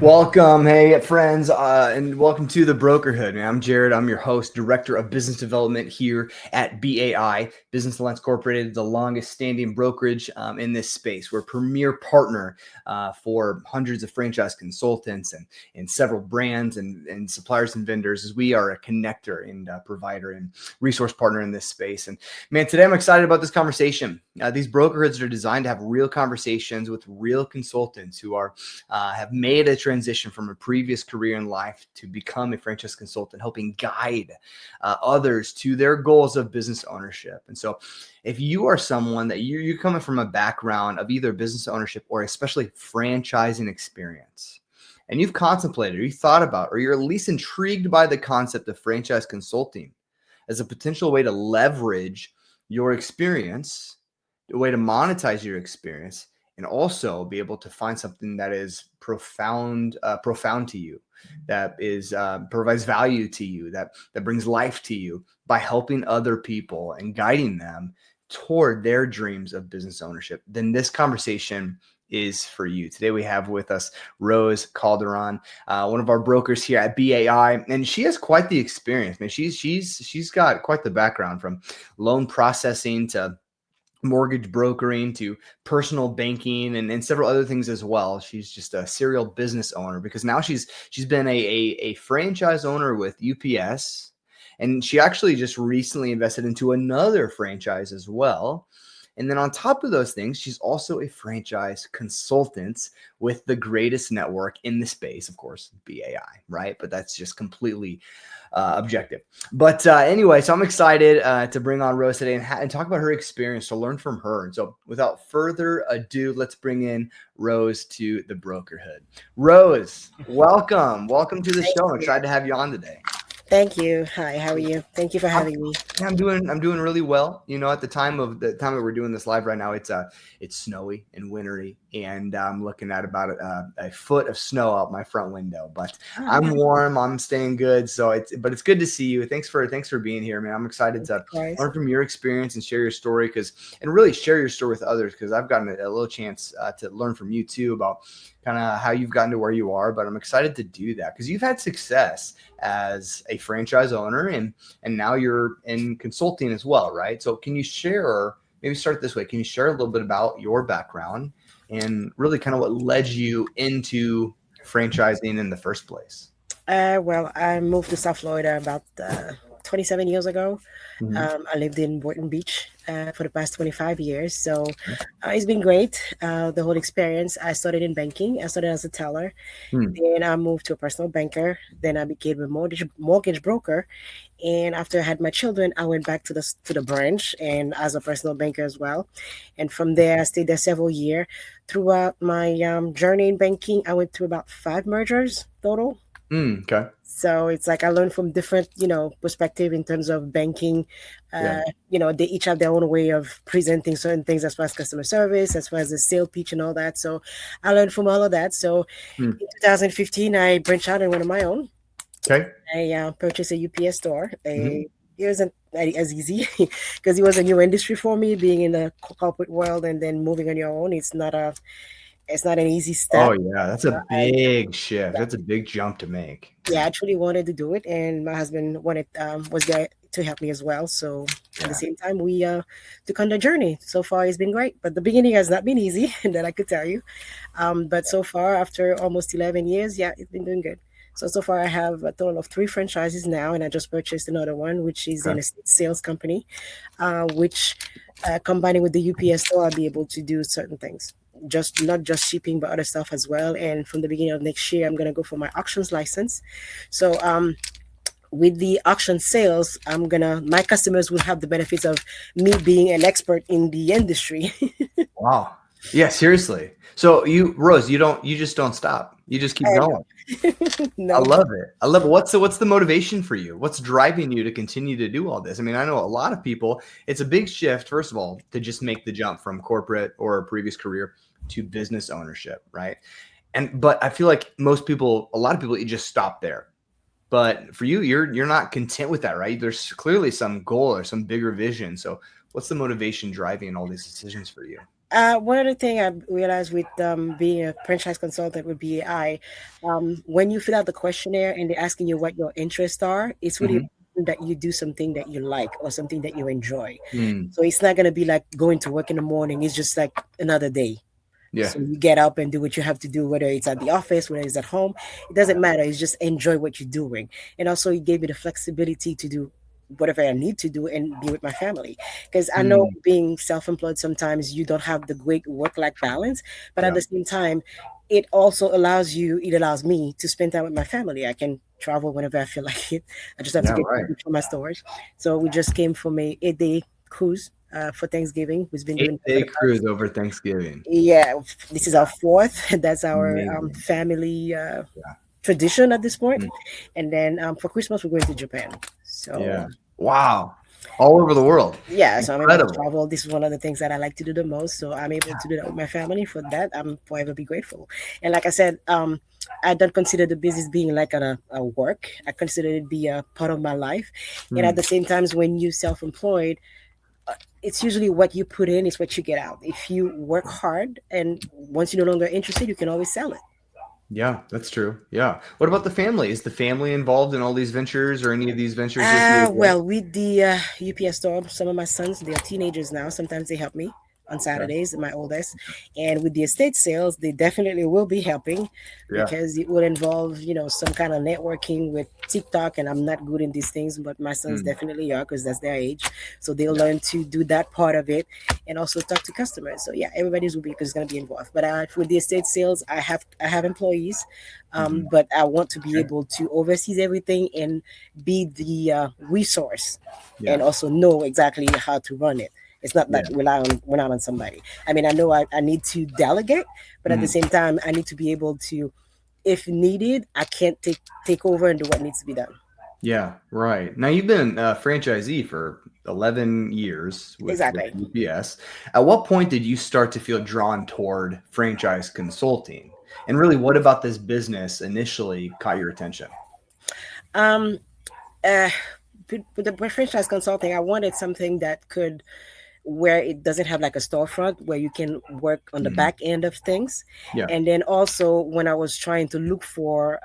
Welcome, hey friends, and welcome to the Brokerhood. I'm Jared. I'm your host, Director of Business Development here at BAI, Business Alliance Incorporated, the longest standing brokerage in this space. We're a premier partner for hundreds of franchise consultants and several brands and suppliers and vendors, as we are a connector and provider and resource partner in this space. And man, today I'm excited about this conversation. These brokerhoods are designed to have real conversations with real consultants who are have made a transition from a previous career in life to become a franchise consultant, helping guide others to their goals of business ownership. And so if you are someone that you're coming from a background of either business ownership or especially franchising experience, and you've contemplated or you thought about, or you're at least intrigued by the concept of franchise consulting as a potential way to leverage your experience, a way to monetize your experience, and also be able to find something that is profound to you, that is provides value to you, that brings life to you by helping other people and guiding them toward their dreams of business ownership, then this conversation is for you. Today we have with us Rose Calderon, one of our brokers here at BAI, and she has quite the experience. Man, she's got quite the background, from loan processing to mortgage brokering to personal banking and several other things as well. She's just a serial business owner, because now she's been a franchise owner with UPS, and she actually just recently invested into another franchise as well. And then on top of those things, she's also a franchise consultant with the greatest network in the space, of course, BAI, right? But that's just completely objective. But anyway, so I'm excited to bring on Rose today and talk about her experience, to learn from her. And so without further ado, let's bring in Rose to the Brokerhood. Rose, welcome. Welcome to the show. I'm excited to have you on today. Thank you. Hi, how are you? Thank you for having me. I'm doing really well. You know, at the time that we're doing this live right now, it's snowy and wintry, and I'm looking at about a foot of snow out my front window. But I'm warm. I'm staying good. So it's good to see you. Thanks for being here, man. I'm excited to learn from your experience and share your story, and really share your story with others, because I've gotten a little chance to learn from you too about kind of how you've gotten to where you are. But I'm excited to do that because you've had success as a franchise owner, and now you're in consulting as well, right? So can you share, maybe start this way, can you share a little bit about your background and really kind of what led you into franchising in the first place? Well, I moved to South Florida about 27 years ago. I lived in Boynton Beach for the past 25 years. So it's been great, the whole experience. I started in banking. I started as a teller. Then I moved to a personal banker. Then I became a mortgage broker. And after I had my children, I went back to the branch and as a personal banker as well. And from there, I stayed there several years. Throughout my journey in banking, I went through about 5 mergers total. Okay. So it's like I learned from different, perspective in terms of banking. They each have their own way of presenting certain things as far as customer service, as far as the sales pitch and all that. So I learned from all of that. So in 2015, I branched out and went on my own. Okay. I purchased a UPS store. It wasn't as easy because it was a new industry for me, being in the corporate world and then moving on your own. It's not an easy step. Oh yeah, that's a big shift. That's a big jump to make. Yeah, I truly wanted to do it, and my husband was there to help me as well. So at the same time, we took on the journey. So far, it's been great, but the beginning has not been easy, that I could tell you. But so far, after almost 11 years, it's been doing good. So far, I have a total of 3 franchises now, and I just purchased another one, which is in a sales company, which combining with the UPS store, I'll be able to do certain things. Not just shipping, but other stuff as well. And from the beginning of next year, I'm going to go for my auctions license. So with the auction sales, my customers will have the benefits of me being an expert in the industry. Wow. Yeah, seriously. So Rose, you just don't stop. You just keep going. No. I love it. What's the motivation for you? What's driving you to continue to do all this? I mean, I know a lot of people, it's a big shift, first of all, to just make the jump from corporate or a previous career to business ownership, right? But I feel like a lot of people, you just stop there. But for you, you're not content with that, right? There's clearly some goal or some bigger vision. So what's the motivation driving all these decisions for you? One other thing I realized with being a franchise consultant with BAI, when you fill out the questionnaire and they're asking you what your interests are, it's really Hmm. important that you do something that you like or something that you enjoy. Mm, So it's not going to be like going to work in the morning. It's just like another day. yeah. So you get up and do what you have to do, whether it's at the office, whether it's at home. It doesn't matter. It's just enjoy what you're doing. And also, it gave me the flexibility to do whatever I need to do and be with my family. Because I know Mm, being self-employed, sometimes you don't have the great work-life balance, but at yeah. the same time, it allows me to spend time with my family. I can travel whenever I feel like it. I just have to Yeah. get Right. ready for my storage. So we just came from a 8-day cruise for Thanksgiving. We've been doing that for 8-day the past. cruise over Thanksgiving. Yeah, this is Yeah. our fourth. That's our Amazing. family Yeah. tradition at this point. Mm, And then for Christmas, we're going to Japan. So yeah. Wow. All over the world. yeah, so I'm able to Incredible. travel. This is one of the things that I like to do the most. So I'm able Yeah. to do that with my family. For that, I'm forever be grateful. And like I said, I don't consider the business being like a work. I consider it be a part of my life. And at Mm, the same times, when you self-employed, it's usually what you put in is what you get out. If you work hard and once you're no longer interested, you can always sell it. yeah, that's true. Yeah. What about the family? Is the family involved in all these ventures or any of these ventures with you as well? Well, with the UPS store, some of my sons, they are teenagers now. Sometimes they help me on Okay. Saturdays, my oldest. And with the estate sales, they definitely will be helping Yeah. because it will involve, some kind of networking with TikTok. And I'm not good in these things, but my sons Mm, definitely are because that's their age. So they'll yeah. learn to do that part of it and also talk to customers. So yeah, everybody's will be is going to be involved. But with the estate sales, I have employees, Hmm. but I want to be Okay. able to oversee everything and be the resource and Yeah. also know exactly how to run it. It's not Yeah. like rely on somebody. I mean, I know I need to delegate, but at the Mhm. same time, I need to be able to, if needed, I can't take over and do what needs to be done. Yeah, right. Now you've been a franchisee for 11 years with Exactly. UPS. At what point did you start to feel drawn toward franchise consulting? And really, what about this business initially caught your attention? Um, uh, with the franchise consulting, I wanted something that could where it doesn't have like a storefront where you can work on the Mhm. back end of things. Yeah. And then also when I was trying to look for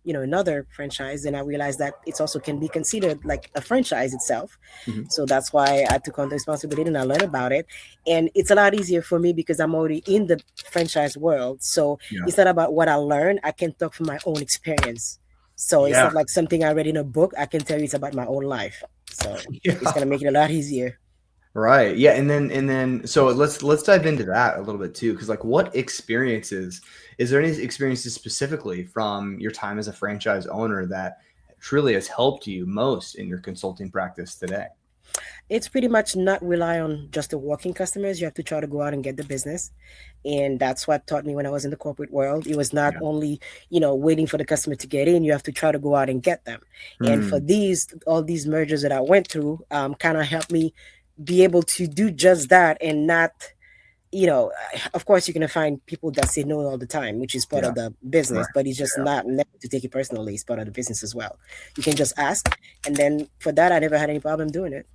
another franchise, then I realized that it's also can be considered like a franchise itself. Mhm. So that's why I took on the responsibility and I learned about it. And it's a lot easier for me because I'm already in the franchise world. So Yeah. it's not about what I learned. I can talk from my own experience. So it's Yeah. not like something I read in a book. I can tell you it's about my own life. So it's Yeah. gonna make it a lot easier. Right. Yeah. And then so let's dive into that a little bit too. Cause like what experiences, is there any experiences specifically from your time as a franchise owner that truly has helped you most in your consulting practice today? It's pretty much not rely on just the walking customers. You have to try to go out and get the business. And that's what taught me when I was in the corporate world. It was not Yeah. only, waiting for the customer to get in, you have to try to go out and get them. And for Hmm. all these mergers that I went through, kind of helped me be able to do just that and not, of course, you're going to find people that say no all the time, which is part Yeah. of the business, Right. but it's just Yeah. not never to take it personally. It's part of the business as well. You can just ask. And then for that, I never had any problem doing it.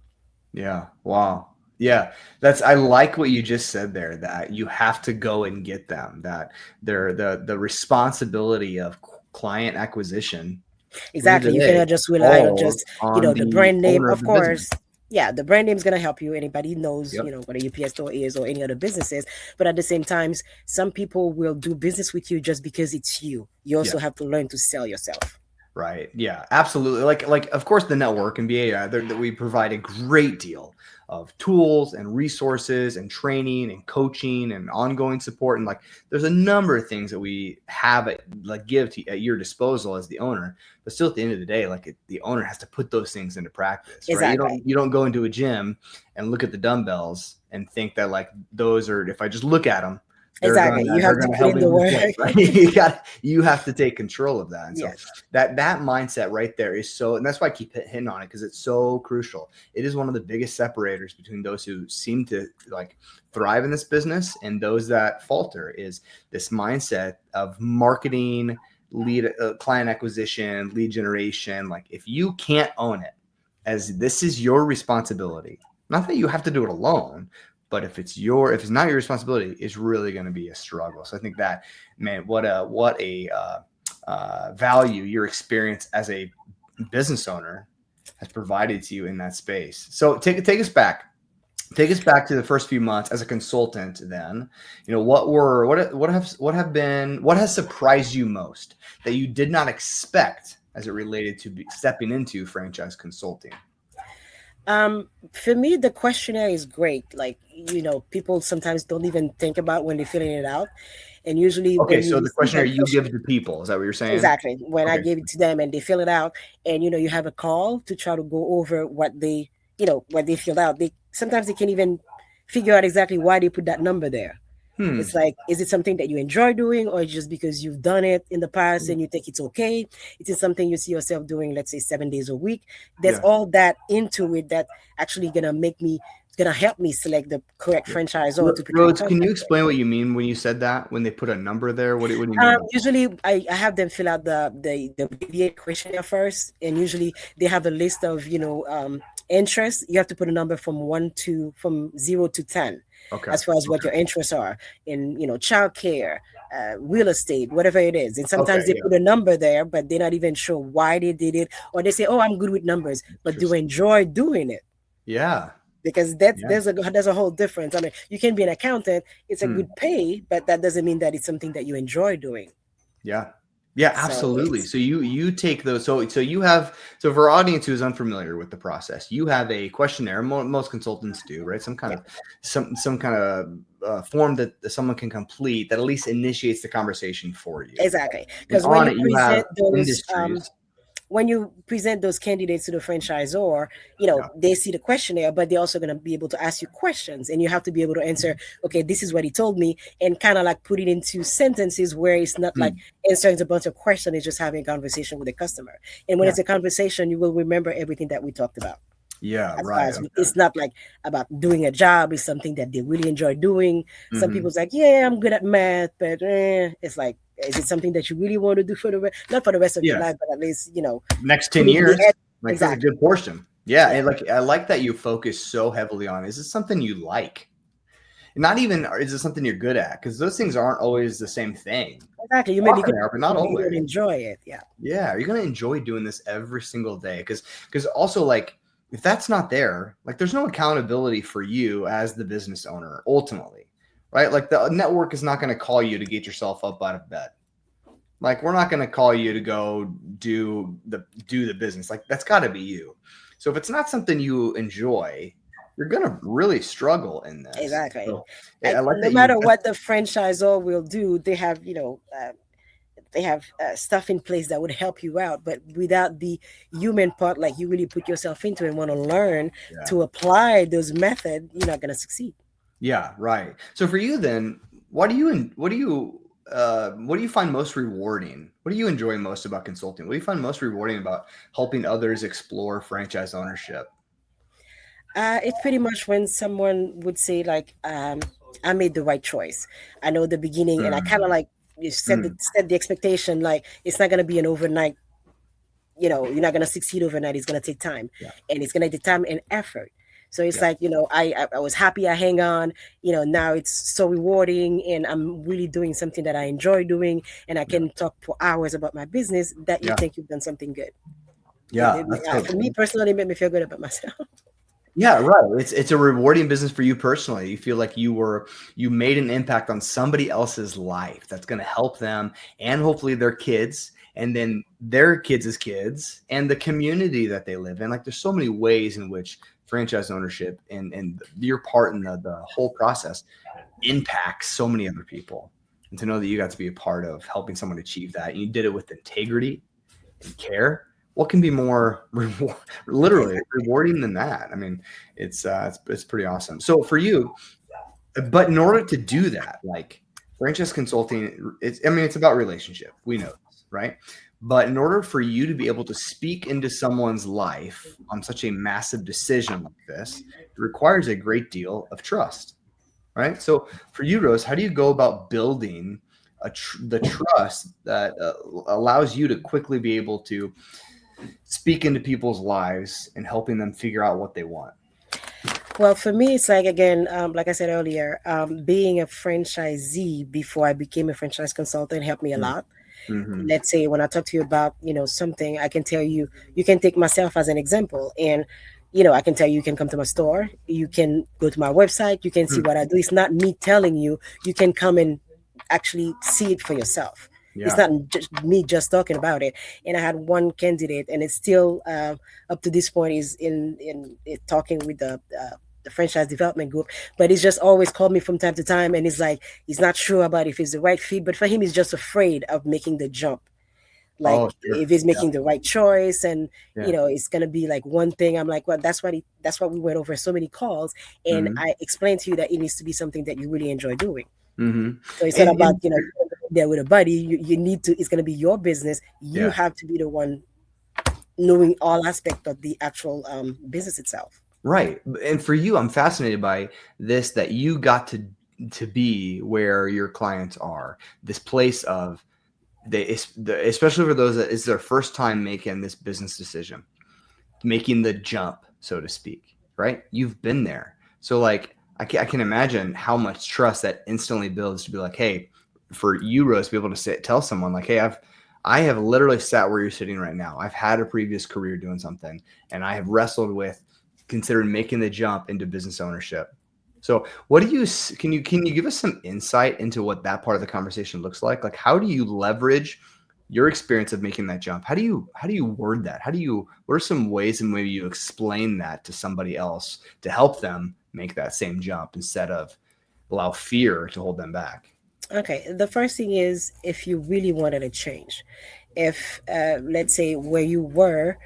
Yeah. Wow. Yeah. I like what you just said there, that you have to go and get them, that they're the responsibility of client acquisition at the end of Exactly. the You day cannot just rely on falls just, on the the brand name. owner of Of the business. course, yeah, the brand name is gonna help you. Anybody knows, Yep. what a UPS store is or any other businesses. But at the same time, some people will do business with you just because it's you. You Yeah. also have to learn to sell yourself. Right. Yeah, absolutely. Like of course the network and BAI that we provide a great deal of tools and resources and training and coaching and ongoing support, and like there's a number of things that we have at your disposal as the owner. But still at the end of the day, the owner has to put those things into practice, right? Exactly. You don't go into a gym and look at the dumbbells and think that like those are, if I just look at them, Exactly. You they're have to gonna put help in me the lose work. weight, right? You have to take control of that. And so Yes. that mindset right there is so, and that's why I keep hitting on it because it's so crucial. It is one of the biggest separators between those who seem to like thrive in this business and those that falter, is this mindset of marketing, lead client acquisition, lead generation. Like if you can't own it as this is your responsibility, not that you have to do it alone, But if it's not your responsibility, it's really going to be a struggle. So I think that, man, what a value your experience as a business owner has provided to you in that space. So take us back. Take us back to the first few months as a consultant. Then, what has surprised you most that you did not expect as it related to stepping into franchise consulting? For me, the questionnaire is great. Like, people sometimes don't even think about when they're filling it out. And usually Okay, when you so the receive questionnaire that you question, give to people, is that what you're saying? exactly, when I Okay. gave it to them and they fill it out, and you have a call to try to go over what they filled out. They can't even figure out exactly why they put that number there. Hmm. It's like, is it something that you enjoy doing, or just because you've done it in the past and you think it's okay? It is something you see yourself doing, let's say 7 days a week. There's Yeah. all that into it that actually gonna help me select the correct Yeah. franchisor to put you in Rhodes, can you contact. explain what you mean when you said that? When they put a number there, what do you mean by that? Usually, I have them fill out the abbreviated questionnaire first, and usually they have a list of interests. You have to put a number from 0 to 10, Okay. as far as what Okay. your interests are in childcare, real estate, whatever it is. And Okay. sometimes they Yeah. put a number there, but they're not even sure why they did it, or they say, "Oh, I'm good with numbers," but do Interesting. enjoy doing it, Yeah. because Yeah. there's a whole difference. I mean, you can be an accountant; it's a Hmm. good pay, but that doesn't mean that it's something that you enjoy doing. Yeah. Yeah, So absolutely. it's So you take those. So you have, so for our audience who is unfamiliar with the process, you have a questionnaire. Most consultants do, right? Some kind yeah, of some kind of form that someone can complete that at least initiates the conversation for you. exactly. And Because on it, you have industries. when you present those candidates to the franchisor, Yeah. they see the questionnaire, but they're also going to be able to ask you questions, and you have to be able to answer. Okay, this is what he told me, and kind of like put it into sentences where it's not like Hmm. answering a bunch of questions. It's just having a conversation with the customer. And when Yeah. it's a conversation, you will remember everything that we talked about. Yeah. As far Right. as Okay. it's not like about doing a job, it's something that they really enjoy doing. Some Hmm. people's like, yeah, I'm good at math, but it's like, is it something that you really want to do for not for the rest of your Yeah. life, but at least Next put 10 it in the years, head. like that's a Exactly. good portion. Yeah. Yeah. And like, I like that you focus so heavily on, is it something you like? Not even, is it something you're good at? Because those things aren't always the same thing. Exactly. You may be Often good they at are, but it, not but you don't always. enjoy it. Yeah. Yeah. You're going to enjoy doing this every single day. Because also, like, if that's not there, like, there's no accountability for you as the business owner, ultimately, right? Like, the network is not going to call you to get yourself up out of bed. Like, we're not going to call you to go do the business. Like, that's got to be you. So if it's not something you enjoy, you're going to really struggle in this. Exactly. So I Like, like no that you. matter what the franchisor will do, they have stuff in place that would help you out, but without the human part, like you really put yourself into and want to learn Yeah. to apply those methods, you're not going to succeed. Yeah. Right. So for you then, what do you find most rewarding? What do you enjoy most about consulting? What do you find most rewarding about helping others explore franchise ownership? It's pretty much when someone would say like, I made the right choice. I know the beginning, and I kind of Mm, like you mm, set the expectation, like it's not going to be an overnight. You're not going to succeed overnight. It's going to take time, yeah. and it's going to take time and effort. So it's Yeah. like, I was happy I hang on. Now it's so rewarding, and I'm really doing something that I enjoy doing, and I Yeah. can talk for hours about my business. That you Yeah. think you've done something good. Yeah. That's so For me cool. personally, it made me feel good about myself. Yeah, right. It's a rewarding business for you personally. You feel like you made an impact on somebody else's life that's going to help them and hopefully their kids and then their kids' kids and the community that they live in. Like there's so many ways in which franchise ownership and your part in the whole process impacts so many other people. And to know that you got to be a part of helping someone achieve that, and you did it with integrity and care, what can be more literally Exactly. rewarding than that? I mean, it's pretty awesome. So for you, but in order to do that, like franchise consulting, it's about relationship. We know this, right? But in order for you to be able to speak into someone's life on such a massive decision like this, it requires a great deal of trust, right? So for you, Rose, how do you go about building the trust that allows you to quickly be able to speak into people's lives and helping them figure out what they want? Well, for me, it's like again, like I said earlier, being a franchisee before I became a franchise consultant helped me a lot. Mm-hmm. Let's say when I talk to you about something, I can tell you, you can take myself as an example, and I can tell you, you can come to my store, you can go to my website, you can see what I do. It's not me telling you, you can come and actually see it for yourself. It's Yeah. not just me just talking about it. And I had one candidate, and it's still up to this point is in talking with the franchise development group, but he's just always called me from time to time, and he's like, he's not sure about if it's the right fit, but for him he's just afraid of making the jump, like Oh, sure. if he's Yeah. making the right choice, and Yeah. it's going to be like one thing. I'm like, well, that's what we went over so many calls, and Mm-hmm. I explained to you that it needs to be something that you really enjoy doing. Mm-hmm. So it's not about And there with a buddy. You need to, it's going to be your business. You yeah. have to be the one knowing all aspect of the actual business itself. Right. And for you, I'm fascinated by this, that you got to be where your clients are. This place of especially for those that it's their first time making this business decision, making the jump, so to speak, right? You've been there. So like I can imagine how much trust that instantly builds to be like, hey, for you, Rose, to be able to tell someone like, hey, I have literally sat where you're sitting right now. I've had a previous career doing something, and I have wrestled with considering making the jump into business ownership. So what do you can you give us some insight into what that part of the conversation looks like? Like, how do you leverage your experience of making that jump? How do you word that? What are some ways and maybe you explain that to somebody else to help them make that same jump instead of allow fear to hold them back? Okay, the first thing is, if you really wanted to change, if let's say where you were,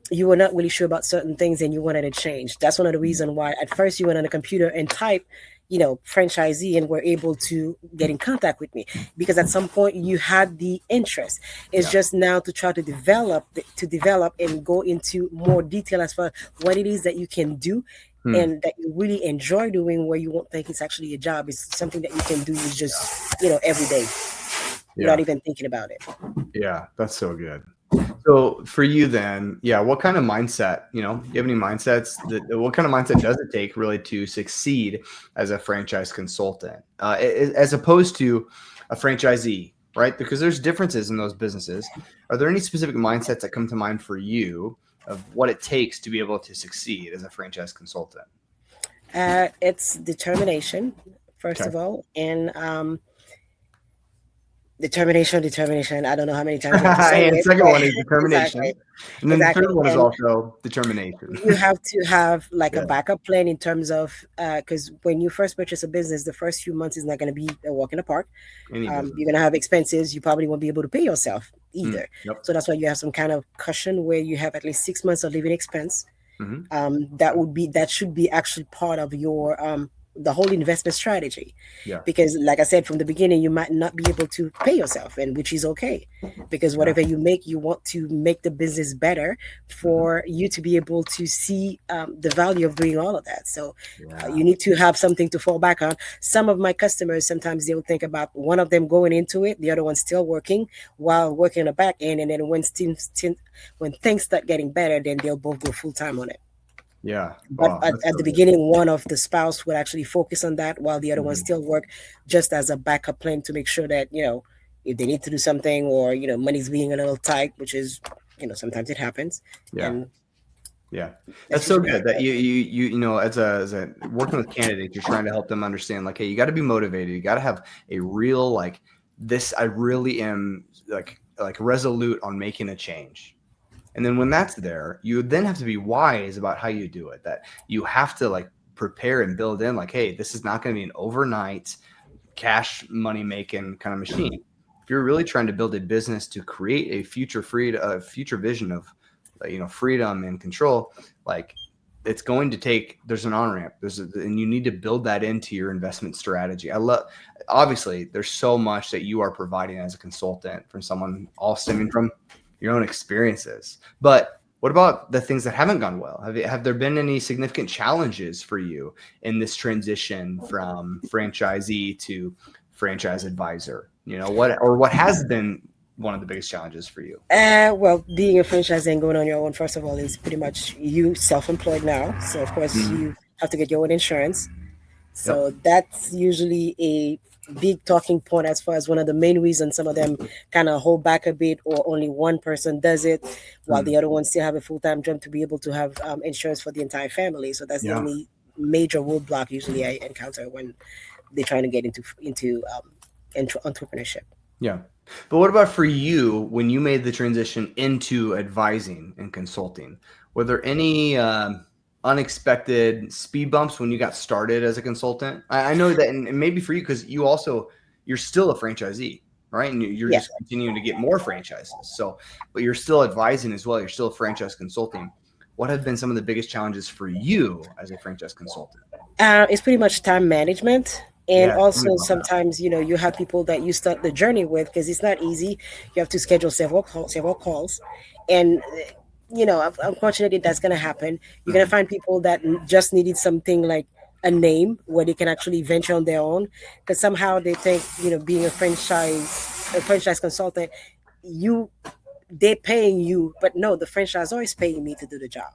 you were not really sure about certain things and you wanted to change. That's one of the reasons why at first you went on a computer and type, franchisee, and were able to get in contact with me, because at some point you had the interest. It's Yeah. just now to try to develop and go into more detail as far as what it is that you can do Hmm. and that you really enjoy doing, where you won't think it's actually a job. It's something that you can do, is just, every day. You're not Yeah. even thinking about it. Yeah. That's so good. So for you then, yeah, what kind of mindset, do you have any mindsets what kind of mindset does it take really to succeed as a franchise consultant, as opposed to a franchisee, right? Because there's differences in those businesses. Are there any specific mindsets that come to mind for you of what it takes to be able to succeed as a franchise consultant? It's determination, first Okay. of all, and determination. I don't know how many times you have to say And it, second but one is exactly, determination. And then the third exactly. one is And also determination. you have to have like a Yeah. backup plan in terms of, because when you first purchase a business, the first few months is not going to be a walk in the park. Any You're business. going to have expenses. You probably won't be able to pay yourself Mm, either. yep. So that's why you have some kind of cushion where you have at least 6 months of living expense. Hmm. That should be actually part of your the whole investment strategy, Yeah. because like I said from the beginning, you might not be able to pay yourself, and which is okay, because Yeah. whatever you make, you want to make the business better Hmm. for you to be able to see the value of doing all of that. So Yeah. you need to have something to fall back on. Some of my customers, sometimes they'll think about one of them going into it, the other one still working while working on the back end, and then when things start getting better, then they'll both go full time on it. Yeah. But Wow. That's at so the good. beginning, one of the spouse would actually focus on that while the other one Mhm. still work, just as a backup plan to make sure that, if they need to do something, or, money's being a little tight, which is, sometimes it happens. Yeah. And Yeah. That's that's so usually how good it that goes. as a working with candidates, you're trying to help them understand like, hey, you got to be motivated. You got to have a real like this. I really am like resolute on making a change. And then when that's there, you then have to be wise about how you do it. That you have to like prepare and build in like, hey, this is not going to be an overnight cash money making kind of machine. If you're really trying to build a business to create a future vision of freedom and control, like it's going to take, there's an on ramp, and you need to build that into your investment strategy. I love, obviously there's so much that you are providing as a consultant from someone, all stemming from your own experiences. But what about the things that haven't gone well? Have there been any significant challenges for you in this transition from franchisee to franchise advisor? What has been one of the biggest challenges for you? Well, being a franchise and going on your own, first of all, is pretty much you self-employed now. So of course Mhm. have to get your own insurance. Yep. So that's usually a big talking point as far as one of the main reasons some of them kind of hold back a bit, or only one person does it while Hmm. the other ones still have a full-time job to be able to have insurance for the entire family. So that's the Yeah. only major roadblock usually I encounter when they're trying to get into entrepreneurship. Yeah. But what about for you when you made the transition into advising and consulting? Were there any unexpected speed bumps when you got started as a consultant? I know that, and maybe for you, because you're still a franchisee, right? And you're Yeah. just continuing to get more franchises. So, but you're still advising as well. You're still a franchise consulting. What have been some of the biggest challenges for you as a franchise consultant? It's pretty much time management. And Yeah, tell me also about that. sometimes, you have people that you start the journey with because it's not easy. You have to schedule several calls. And, unfortunately, that's going to happen. You're going to Mhm. find people that just needed something like a name where they can actually venture on their own because somehow they think, being a franchise consultant, you they're paying you, but no, the franchisor is paying me to do the job.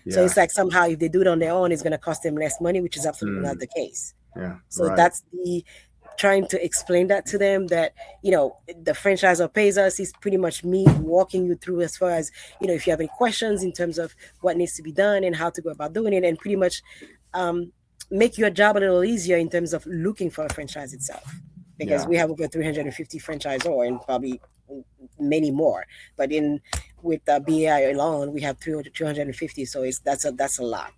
So Yeah. it's like somehow if they do it on their own, it's going to cost them less money, which is absolutely not Mm, the case. yeah. So Right. that's the trying to explain that to them that the franchisor pays us is pretty much me walking you through as far as if you have any questions in terms of what needs to be done and how to go about doing it, and pretty much um, make your job a little easier in terms of looking for a franchise itself, because Yeah. we have over 350 franchisor and probably many more. But in with BAI alone, we have 350. So that's a lot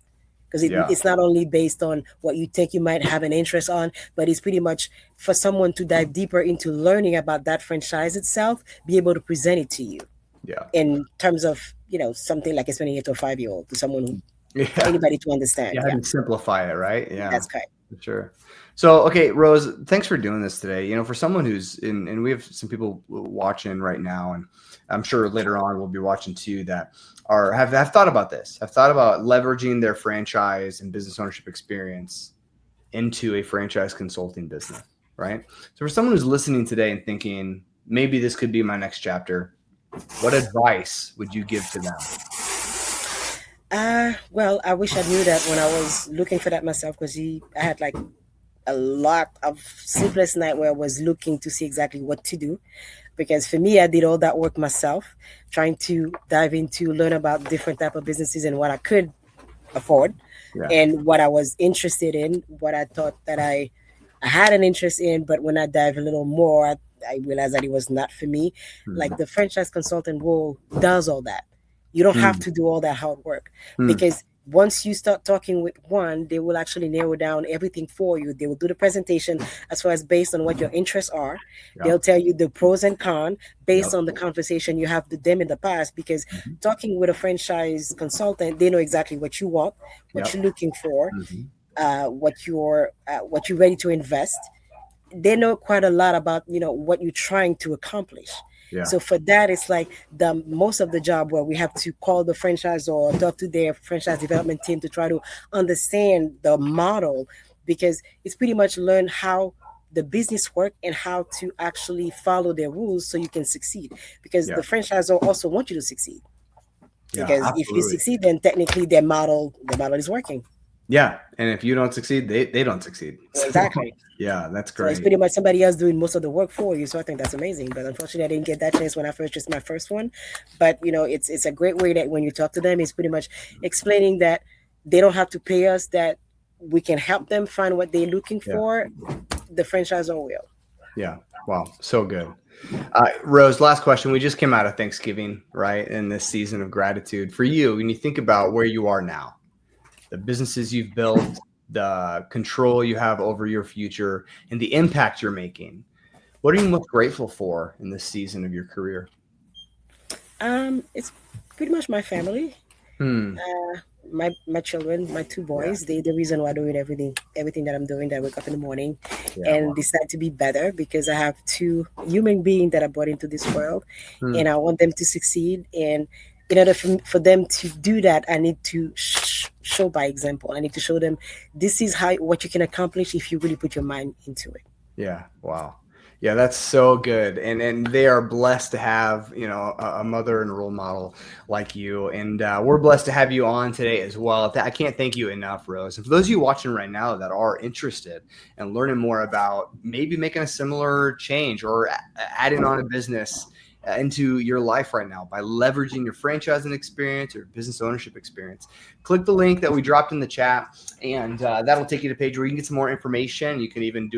because Yeah. it's not only based on what you think you might have an interest on, but it's pretty much for someone to dive deeper into learning about that franchise itself, be able to present it to you Yeah. in terms of something like explaining it to a 5-year old, to someone for Yeah. anybody to understand. Yeah, how Yeah, do you simplify it, right? Yeah, that's correct. for sure. So, okay, Rose, thanks for doing this today. For someone who's in, and we have some people watching right now, and I'm sure later on we'll be watching too, that have thought about this, have thought about leveraging their franchise and business ownership experience into a franchise consulting business, right? So, for someone who's listening today and thinking, maybe this could be my next chapter, what advice would you give to them? Well, I wish I knew that when I was looking for that myself, because I had like a lot of sleepless night where I was looking to see exactly what to do. Because for me, I did all that work myself, trying to dive into learn about different type of businesses and what I could afford, Yeah. and what I was interested in, what I thought that I had an interest in. But when I dive a little more, I realized that it was not for me. Like Hmm. the franchise consultant role does all that. You don't have Hmm. to do all that hard work, Hmm. because once you start talking with one, they will actually narrow down everything for you. They will do the presentation as far as based on what your interests are. They'll Yep. tell you the pros and cons based Yep. on the conversation you have with them in the past. Because Mhm. talking with a franchise consultant, they know exactly what you want, what Yep. you're looking for, Mhm. what you're ready to invest. They know quite a lot about what you're trying to accomplish. Yeah. So for that, it's like the most of the job where we have to call the franchise or talk to their franchise development team to try to understand the model, because it's pretty much learn how the business work and how to actually follow their rules so you can succeed, because Yeah. the franchisor also want you to succeed, Yeah. because if you Absolutely. succeed, then technically their model is working. Yeah. And if you don't succeed, they don't succeed. So Exactly. yeah, that's So it's great. pretty much somebody else doing most of the work for you. So I think that's amazing. But unfortunately, I didn't get that chance when I purchased my first one. But it's a great way that when you talk to them, it's pretty much explaining that they don't have to pay us, that we can help them find what they're looking Yeah. for. The franchisor will. Yeah. Wow. So good. Rose, last question. We just came out of Thanksgiving, right? In this season of gratitude for you, when you think about where you are now, the businesses you've built, the control you have over your future, and the impact you're making. What are you most grateful for in this season of your career? It's pretty much my family. Hmm. My children, my two Yeah. boys, they the reason why I'm doing everything that I'm doing. That I wake up in the morning Yeah. and Wow. decide to be better, because I have two human beings that I brought into this world, Hmm. and I want them to succeed. And in order for them to do that, I need to show by example. I need to show them this is how what you can accomplish if you really put your mind into it. Yeah. Wow. Yeah, that's so good. And they are blessed to have, you know, a mother and a role model like you. And we're blessed to have you on today as well. I can't thank you enough, Rose. And for those of you watching right now that are interested in learning more about maybe making a similar change or adding on a business into your life right now by leveraging your franchising experience or business ownership experience, click the link that we dropped in the chat, and that'll take you to a page where you can get some more information. You can even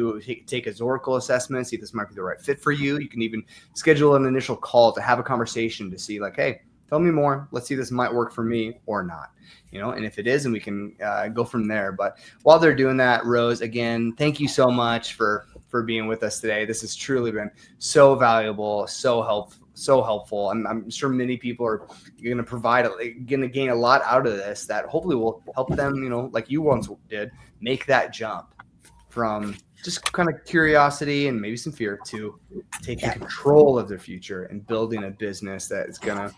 take a Zoracle assessment, see if this might be the right fit for you. You can even schedule an initial call to have a conversation to see like, hey, tell me more. Let's see if this might work for me or not. You know, and if it is, and we can go from there. But while they're doing that, Rose, again, thank you so much for being with us today. This has truly been so valuable, so helpful. I'm sure many people are going to gain a lot out of this that hopefully will help them, you know, like you once did, make that jump from just kind of curiosity and maybe some fear to taking control of their future and building a business that is going to,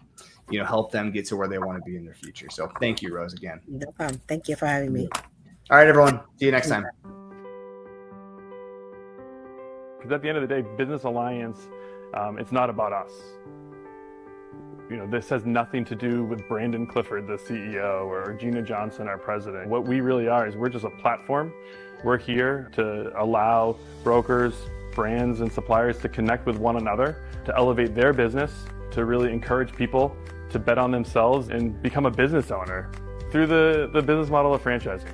you know, help them get to where they want to be in their future. So thank you, Rose, again. No problem. Thank you for having me. All right, everyone. See you next time. Because at the end of the day, Business Alliance, it's not about us. You know, this has nothing to do with Brandon Clifford, the CEO, or Gina Johnson, our president. What we really are is we're just a platform. We're here to allow brokers, brands, and suppliers to connect with one another, to elevate their business, to really encourage people to bet on themselves and become a business owner through the business model of franchising.